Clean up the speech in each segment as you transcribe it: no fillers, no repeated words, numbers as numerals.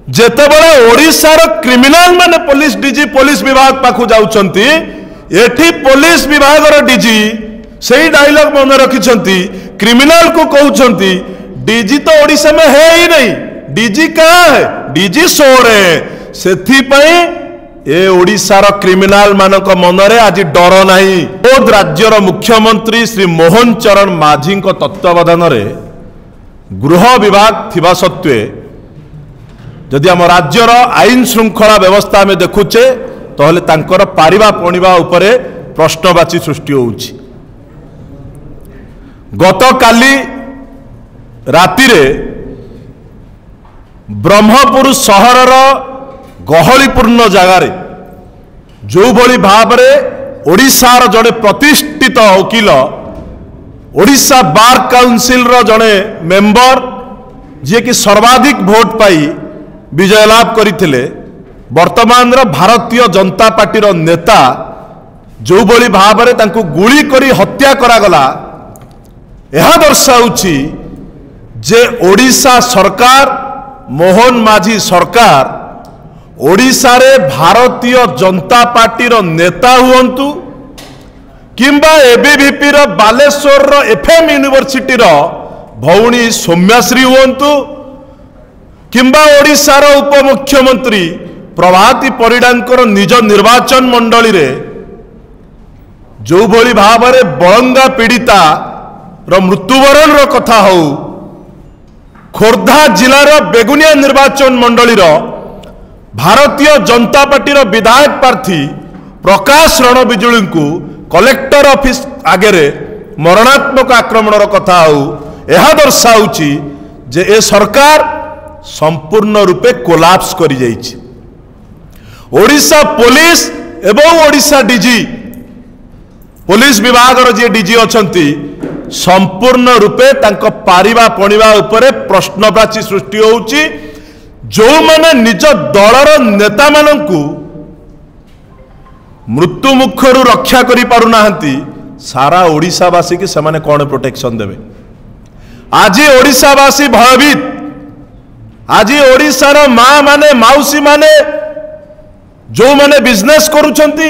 जेतेबेले ओडिशार क्रिमिनाल माने police DG police विभाग पाखु जाउछंती एठी पुलिस विभाग रो डीजी सही डायलॉग मन रखिछंती क्रिमिनाल को कहउछंती डीजी तो ओडिशा में है ही नहीं डीजी कहाँ है डीजी सोरे सेथि पई ए ओडिशार क्रिमिनाल मानक मनरे आज डर नाही। ओद राज्यर मुख्यमंत्री श्री मोहन चरण माझी तत्वावधान रे गृह विभाग थिबा सत्वे जदि आम राज्यर आईन श्रृंखला व्यवस्था में देखुचे तहले तांकर पारिबा पणिबा उपरे प्रश्नवाची सृष्टि होउछि। गत काली रातिरे ब्रह्मपुर सहरर गहलीपूर्ण जगार जो भली भावरे ओडिशार जड़े प्रतिष्ठित वकील ओडिशा बार काउंसिल रो जड़े मेंबर जी कि सर्वाधिक भोट पाई विजय लाभ करथिले वर्तमान भारतीय जनता पार्टी रो नेता जो भली भावरे तांको गुली करी हत्या करागला यह दर्शाउछि जे ओडिशा सरकार मोहन माझी सरकार ओडिशा रे भारतीय जनता पार्टी रो नेता हुअंतु किंबा एबीवीपी रो बालेश्वर रो एफएम यूनिवर्सिटी रो भौणी सौम्याश्री हुअंतु किंबा ओडिशा रो उपमुख्यमंत्री प्रभाती परिडांकर निज निर्वाचन मंडली रे जो भली भावरे बळंगा पीड़िता रो मृत्युवरण रो कथा हो खोर्धा जिलार बेगुनिया निर्वाचन मंडली रो भारतीय जनता पार्टी रो विधायक प्रार्थी प्रकाश रणबिजुली को कलेक्टर ऑफिस आगे मरणात्मक आक्रमण रो कथा हो यह दर्शाउछि जे ए सरकार संपूर्ण रूपे कोलाप्स करि जाइछि। ओडिशा पुलिस एवं ओडिशा डीजी पुलिस विभाग रो जे डीजी अछंती संपूर्ण रूपे तांको पारिबा पणिबा उपरे प्रश्नवाची सृष्टि होउछि। जो माने निज दलर नेता मानंकु मृत्यु मुखरु रक्षा करि पारु नाहंती सारा ओडिशावासी की सेमाने कोन प्रोटेक्शन देबे। आज ओडिशावासी भयभीत आज ओडिशार माँ माने माउसी माने जो माने बिजनेस करुछंती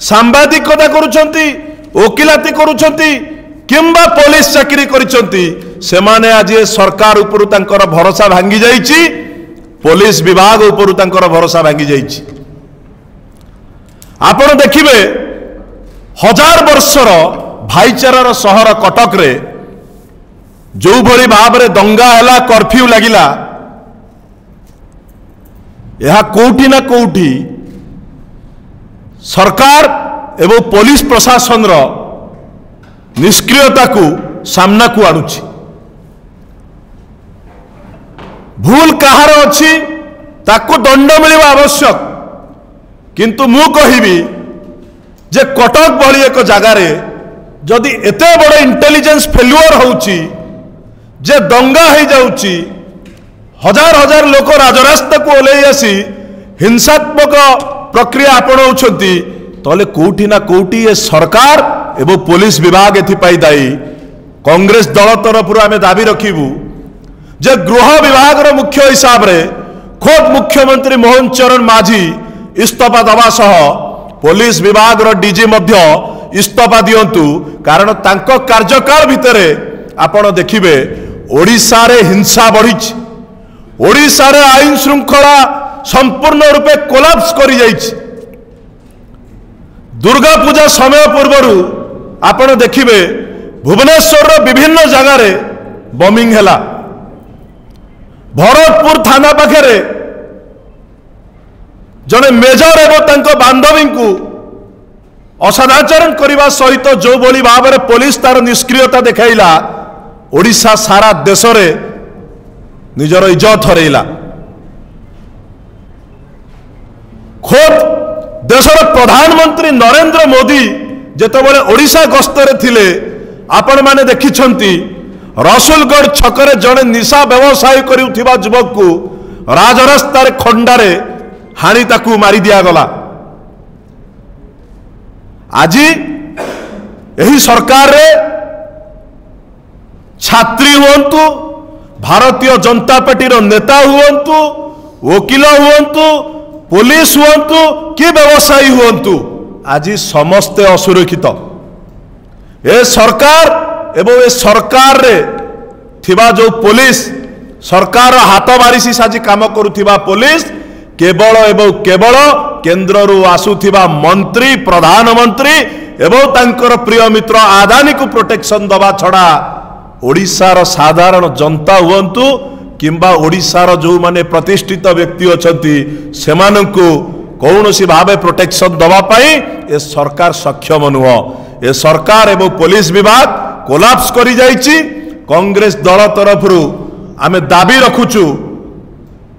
सांबादिकता करुछंती वकिलाती करुछंती किंबा पुलिस चाकरी करिछंती सेमाने आज सरकार उपरु तांकर भरोसा भांगी जाइछि पुलिस विभाग उपरु तांकर भरोसा भांगी जाइछि। आपण देखिबे हजार वर्षर भाईचारार सहर कटक रे जो भली भावरे दंगा हैला कर्फ्यू लागिला यह कोठी ना कोठी सरकार एवं पुलिस प्रशासन रो निष्क्रियता को सामना को आणुछि। भूल कहार अछि ताको दंड मिलवा आवश्यक किंतु मु कहिबी जे कटक भली एक जगार जदि एते बड़ इंटेलिजेंस फेल्युअर होउछि जे दंगा हो जाउछि हजार हजार लोक राजरास्ता को ओल्लै आसी हिंसात्मक प्रक्रिया आपणाउछंती तले कोठी ना कोठी ए सरकार एवं पुलिस विभाग एथिपाई दायी। कांग्रेस दल तरफ आम दाबी रखिबू जे गृह विभाग रो मुख्य हिसाब रे खोद मुख्यमंत्री मोहन चरण माझी इस्तीफा दवा सह पुलिस विभाग रो डीजी मध्य इस्तीफा दियंतु कारण तांको कार्यकाल भितरे आपण देखिबे ओडिशा रे हिंसा बढ़िछि ओडिशा रे आईन श्रृंखला संपूर्ण रूपे कोलाप्स करि जाइछि। दुर्गा पूजा समय पूर्व आपण देखिबे भुवनेश्वर रो विभिन्न जगह रे बॉम्बिंग हैला भरतपुर थाना पाखे जने मेजर एवं तांको बांधवी को असदाचरण करने सहित जो भली भाव में पुलिस तार निष्क्रियता देखाइला ओडिशा सारा देश रे निजर इज्जत हरैला। खोद देशर प्रधानमंत्री नरेंद्र मोदी जेतेबेले ओडिशा गस्तरे थिले आपण माने देखिछंती रसुलगढ़ छकरे जड़े निशा व्यवसाय करुवा युवक को राजरास्तार खंडारे हाणी ताकू मारी दिया गला। आज यही सरकार रे छात्री हुंतु भारतीय जनता पार्टी रो नेता हुंतु वकिल हुंतु पुलिस हुंतु कि व्यवसायी हुंतु आज समस्ते असुरक्षित। ए सरकार एवं ए सरकार रे थिबा जो पुलिस सरकार हाथ बारिशी साजी काम करुथिबा पुलिस केवल एवं केवल केंद्र रु आसुथिबा मंत्री प्रधानमंत्री एवं तांकर प्रिय मित्र आदानी को प्रोटेक्शन दबा छड़ा ओडिशार साधारण जनता हुंतु किंबा ओडिशार जो माने प्रतिष्ठित व्यक्ति अछंती सेमानंकु कौनसी भावे प्रोटेक्शन दबा पाई ए सरकार सक्षम नुह। ए सरकार एवं पुलिस विभाग कोलाप्स करी जाइछि। कांग्रेस दल तरफ आमे दाबी रखुचु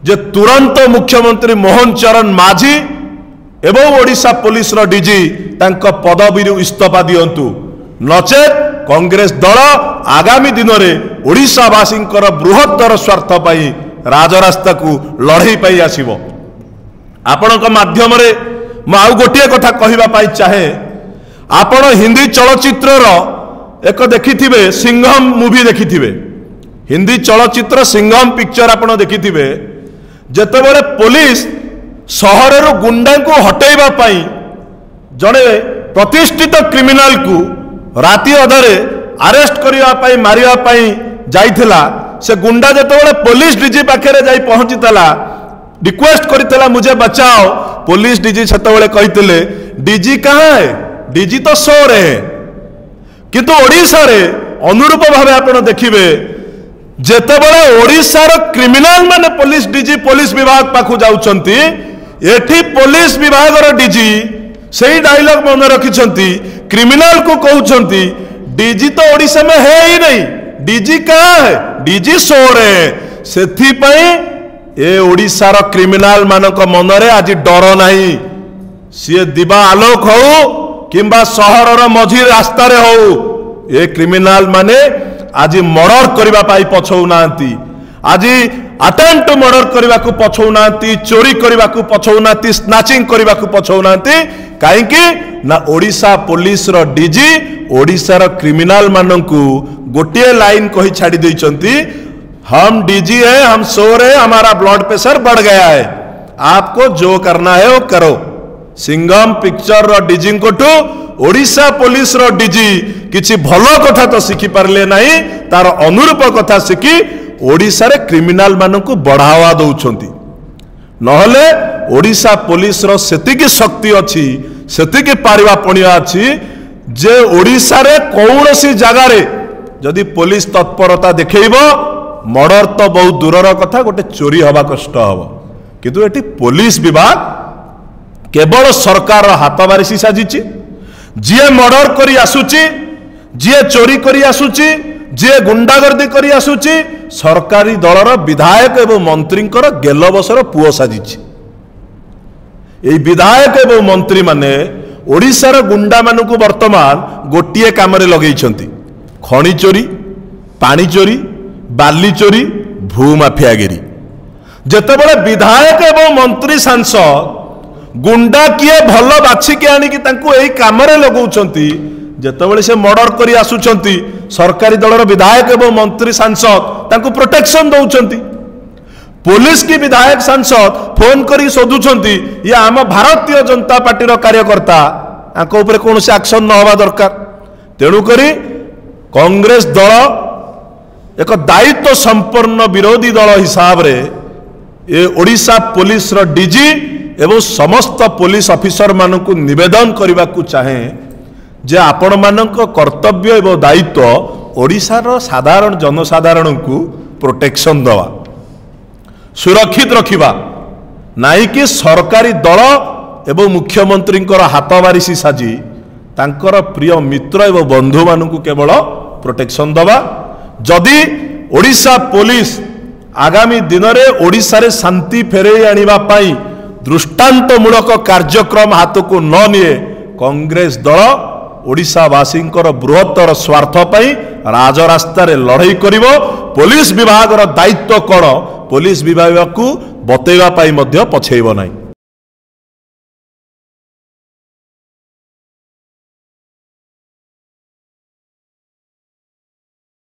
जे तुरंत मुख्यमंत्री मोहन चरण माझी एवं ओडिशा पुलिस रो डीजी तांको पदवी इस्तीफा दियंतु नचेत कांग्रेस दल आगामी दिन में ओडिशावासी बृहत्तर स्वार्थ पाई राजरास्ता को लड़ई पाई आसीबो। आपण माध्यम मु आउ गोटे कथा कहबा पाई चाहे आपण हिंदी चलचित्र एक देखिथिबे सिंघम मूवी देखिथिबे हिंदी चलचित्र सिंघम पिक्चर आपण देखिथिबे जेतेबेले पुलिस सहर रु गुंडा को हटेइबा पाई जड़े प्रतिष्ठित क्रिमिनाल को राति अधरे अरेस्ट करिया पाई मारिया पाई जाइथिला से गुंडा जेतेबेले पुलिस डीजी पाखे जाई पहुंचीतला रिक्वेस्ट करितला मुझे बचाओ पुलिस डीजी सेतेबेले कहितले डीजी कहाँ है डीजी तो सो रहे हैं किंतु ओडिशा रे अनुरूप भावे आपण देखिबे जेतेबेले ओडिशा रो क्रिमिनाल माने पुलिस डीजी पुलिस विभाग पाखु जाउचंती एठी पुलिस विभाग रो डीजी सही डायलॉग मन रखिछंती क्रिमिनाल को कहउछंती डीजी तो ओडिशा में है ही नहीं डीजी कहाँ है डीजी सो रहे हैं सेथि पई ए ओडिशा रो क्रिमिनाल मानक मन रे आज डर नाही सी दिबा आलोक हो किंबा सहर रो मझी रास्ता रे हो ए क्रिमिनाल माने आज मर्डर करबा पाई पछौ नांती आज अटेम्प्ट टू मर्डर करबा को पछौ नांती चोरी करबा को पछौ नांती स्नैचिंग करबा को पछौ नांती काहेकि ना ओडिशा पुलिस रो डीजी ओडिशा रो क्रिमिनाल माननकु गोटे लाइन कही छाड़ी देइचंती हम डीजी है हम सो रहे हमारा ब्लड प्रेशर बढ़ गया है आपको जो करना है वो करो। सिंघम पिक्चर रो डीजी कोठू ओडिशा पुलिस रो डीजी किछि भलो कथा तो शिखी पारले नाही तार अनुरूप कथा शिखी ओडिशा रे क्रिमिनाल माननकु बढ़ावा दउछंती नहले ओडिशा पुलिस रो सेतिकी शक्ति अछि सेतिकी पारिबा पणिया अछि जे ओडिशा रे कौनसी जगह रे जदि पुलिस तत्परता देखैबो मर्डर तो बहुत दूरर कथा गोटे चोरी हवा कष्ट हबो किंतु एटी पुलिस विभाग केवल सरकार हाथ बारिशी साजिछि जी मर्डर करी आसुची जी चोरी करी आसुची जी गुंडागर्दी करी आसुची सरकारी दलर विधायक एवं मंत्री गेलबसर पुओ साजिछि। एई विधायक एवं मंत्री माने ओडिशार गुंडा मानकु वर्तमान गोटिए काम रे लगेइछंती खणी चोरी पानी चोरी बाली चोरी भू माफियागिरी जेतेबेले विधायक एवं मंत्री सांसद गुंडा किए भल बाछिकी आनिकी तांकु एई काम रे लगौछंती जेतेबेले से मर्डर करी आसुछंती सरकारी दलर विधायक एवं मंत्री सांसद तांकु प्रोटेक्शन दउछंती पुलिस की विधायक सांसद फोन करी सोधुछंती ये आम भारतीय जनता पार्टी रो कार्यकर्ता आंको ऊपर कोनोसी एक्शन न होबा दरकार तेणु करी कांग्रेस दल एक दायित्व संपन्न विरोधी दल हिसाब रे ए ओडिशा पुलिस रो डीजी एवं समस्त पुलिस ऑफिसर मानकु निवेदन करबा को चाहे जे आपण मानक कर्तव्य एवं दायित्व ओडिशा रो साधारण जनसाधारण को प्रोटेक्शन दवा सुरक्षित रखिबा नाई कि सरकारी दल एवं मुख्यमंत्री हाथ बारिशी साजी तांकर प्रिय मित्र एवं बंधु मानकु केवल प्रोटेक्शन दवा जदि ओडिशा पुलिस आगामी दिन में ओडिशा रे शांति फेरई आनिबा पाई दृष्टांतमूलक कार्यक्रम हाथ को न निए कांग्रेस दल ओडिशावासी बृहत्तर स्वार्थ पाई राजरास्ता रे लड़ई करिवो। पुलिस विभाग दायित्व कौन पुलिस विभाग को बतैबा पाई मध्य पछेइबो नाही।